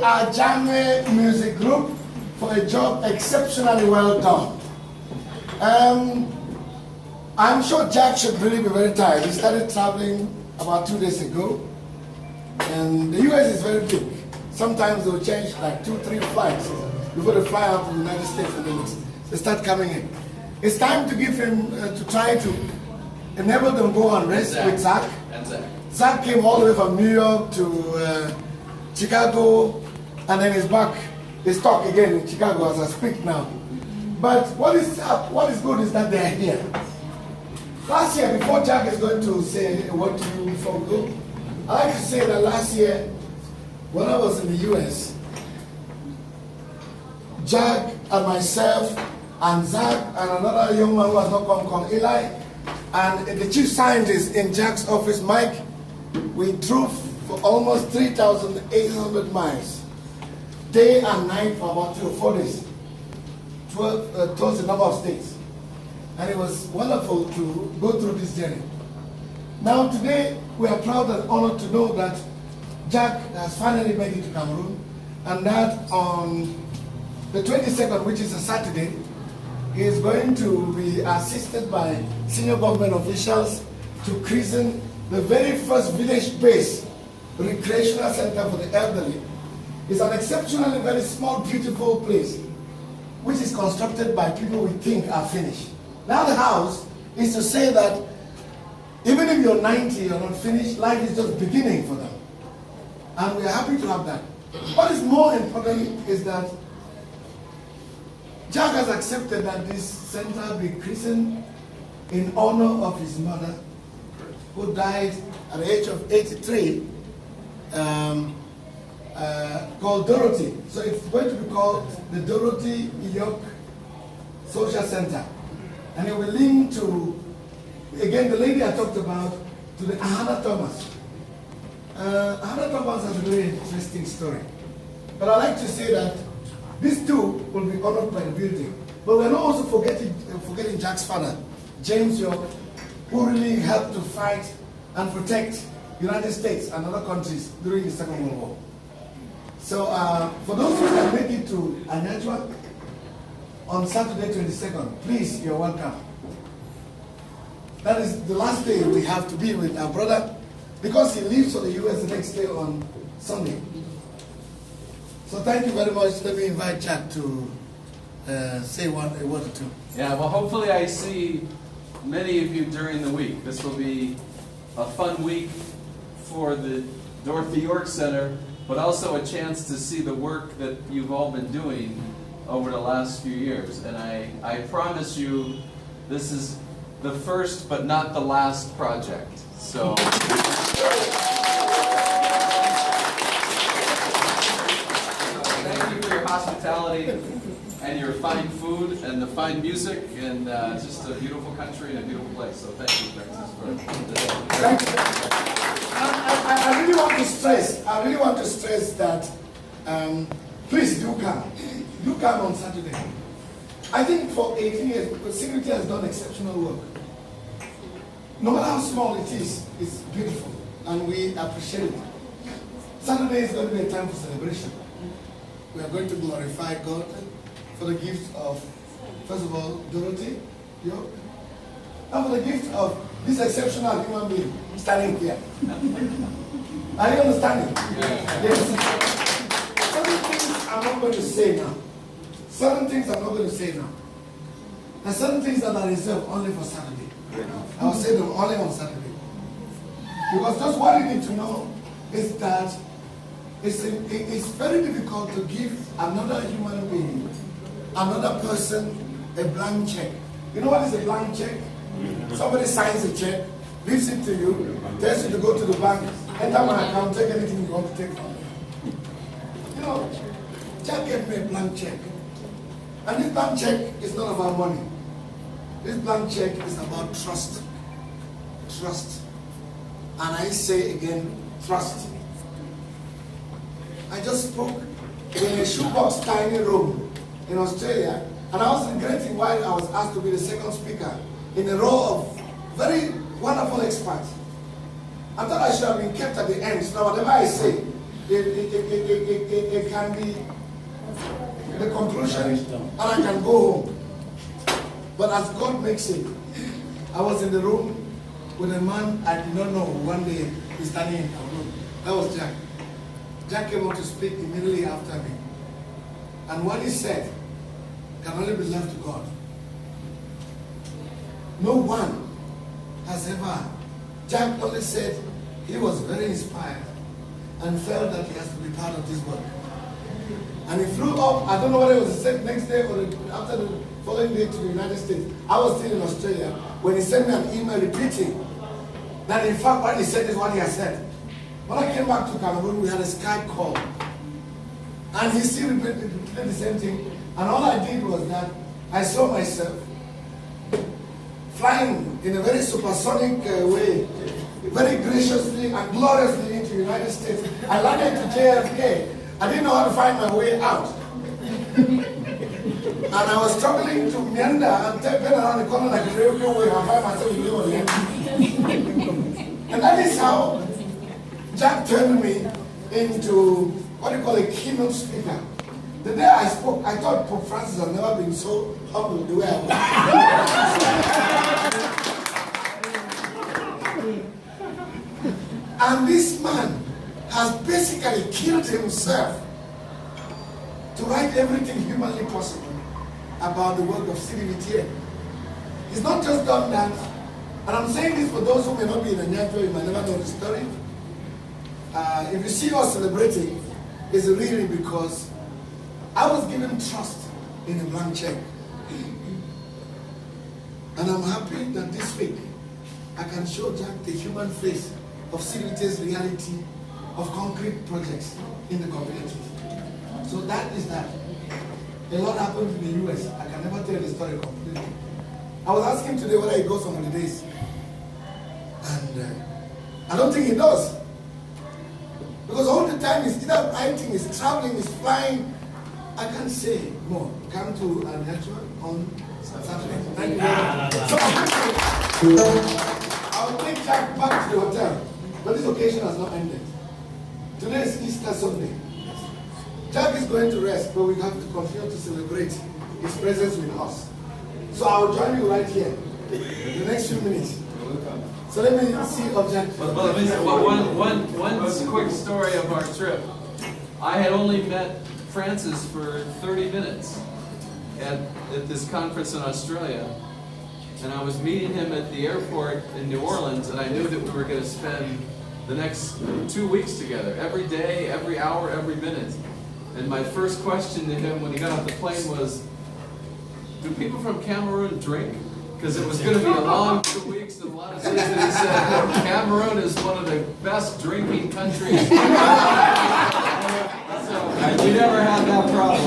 Ajame Music Group for a job exceptionally well done. I'm sure Jack should really be very tired. He started traveling about 2 days ago, and the US is very big. Sometimes they'll change like 2-3 flights before they fly out to the United States, and then they start coming in. It's time to give him, to try to enable them to go on rest with Zach. Zach came all the way from New York to Chicago, and then he's back. He's stuck again in Chicago as I speak now. But what is good is that they are here. Last year, before Jack is going to say what to you before we go, I like to say that last year, when I was in the US, Jack and myself and Zach and another young man who has not come called Eli, and the chief scientist in Jack's office, Mike, we drove for almost 3,800 miles, day and night for about 3 or 4 days, towards a number of states. And it was wonderful to go through this journey. Now today, we are proud and honored to know that Jack has finally made it to Cameroon, and that on the 22nd, which is a Saturday, he is going to be assisted by senior government officials to christen the very first village-based recreational center for the elderly. It's an exceptionally very small, beautiful place, which is constructed by people we think are finished. Now the house is to say that even if you're 90 or not finished, life is just beginning for them. And we are happy to have that. What is more important is that Jack has accepted that this center be christened in honor of his mother, who died at the age of 83, called Dorothy. So it's going to be called the Dorothy York Social Center. And it will link to, again, the lady I talked about, to the Ahana Thomas. Another one has a very interesting story. But I like to say that these two will be honored by the building. But we're not also forgetting Jack's father, James York, who really helped to fight and protect United States and other countries during the Second World War. So for those who can make it to Anyajwa on Saturday 22nd, please, you're welcome. That is the last day we have to be with our brother because he leaves for the US the next day on Sunday. So thank you very much. Let me invite Jack to say a word or two. Yeah, well, hopefully I see many of you during the week. This will be a fun week for the Dorothy York Center, but also a chance to see the work that you've all been doing over the last few years. And I promise you, this is the first but not the last project. So. Thank you for your hospitality and your fine food and the fine music and just a beautiful country and a beautiful place. So thank you, Francis, for Thank you. I really want to stress that please do come. Do come on Saturday. I think for 18 years, security has done exceptional work. No matter how small it is, it's beautiful and we appreciate it. Saturday is going to be a time for celebration. We are going to glorify God for the gift of, first of all, Dorothy York, and for the gift of this exceptional human being standing here. Are you understanding? Yes. Certain things I'm not going to say now. Certain things I'm not going to say now. There are certain things that are reserved only for Saturday. I will say them only on Saturday. Because just what you need to know is that it's very difficult to give another human being, another person, a blank check. You know what is a blank check? Somebody signs a check, gives it to you, tells you to go to the bank, enter my account, take anything you want to take from me. You know, Jack gave me a blank check. And this blank check is not about money. This blank check is about trust. Trust. And I say again, trust. I just spoke in a shoebox tiny room in Australia, and I was regretting why I was asked to be the second speaker in a row of very wonderful experts. I thought I should have been kept at the end, so whatever I say, it can be the conclusion, and I can go home. But as God makes it, I was in the room with a man I did not know. One day he's standing in the room. That was Jack. Jack came up to speak immediately after me. And what he said can only be left to God. No one has ever. Jack only said he was very inspired and felt that he has to be part of this work. And he flew up, I don't know whether it was the next day or after the following day to the United States. I was still in Australia when he sent me an email repeating that in fact what he said is what he has said. When I came back to Cameroon, we had a Skype call. And he still repeated the same thing. And all I did was that I saw myself flying in a very supersonic way, very graciously and gloriously into the United States. I landed to JFK. I didn't know how to find my way out. And I was struggling to meander and turn around the corner like a railway way and find myself in the middle of the end. And that is how Jack turned me into what do you call a keynote speaker. The day I spoke, I thought Pope Francis had never been so humble the way I was. And this man has basically killed himself to write everything humanly possible about the work of CDVTA. He's not just done that, and I'm saying this for those who may not be in Anyajwa, you might never know the story. If you see us celebrating, it's really because I was given trust in a blank check. And I'm happy that this week I can show Jack the human face of CDVTA's reality of concrete projects in the community. So that is that. A lot happened in the US. I can never tell the story completely. I was asking today whether he goes on holidays. And I don't think he does. time is either writing, is traveling, is flying. I can't say more. Come to an actual on Saturday. Thank you very much. So I'll take Jack back to the hotel. But this occasion has not ended. Today is Easter Sunday. Jack is going to rest, but we have to continue to celebrate his presence with us. So I will join you right here in the next few minutes. So let me see object. One quick story of our trip. I had only met Francis for 30 minutes at this conference in Australia. And I was meeting him at the airport in New Orleans, and I knew that we were going to spend the next 2 weeks together, every day, every hour, every minute. And my first question to him when he got off the plane was, do people from Cameroon drink? Because it was going to be a long 2 weeks and a lot of things that he said. Cameroon is one of the best drinking countries. So we never had that problem.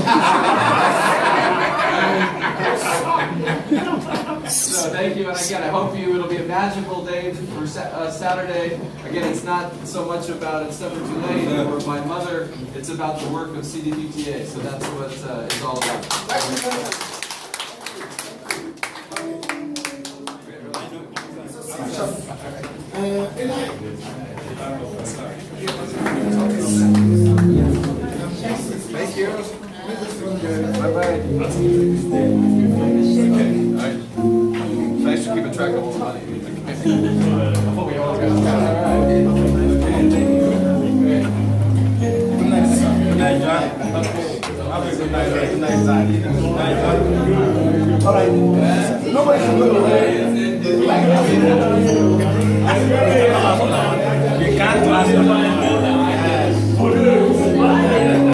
So thank you, and again, I hope it'll be a magical day for Saturday. Again, it's not so much about It's Never Too Late or my mother, it's about the work of CDPTA, so that's what it's all about. Thank you very much. Thank you. Bye-bye. Thanks for keeping track of all the money. Oh, we all got it. Good night, John. Have a good night. Good night, John. Good night, John. All right. Nobody should go away.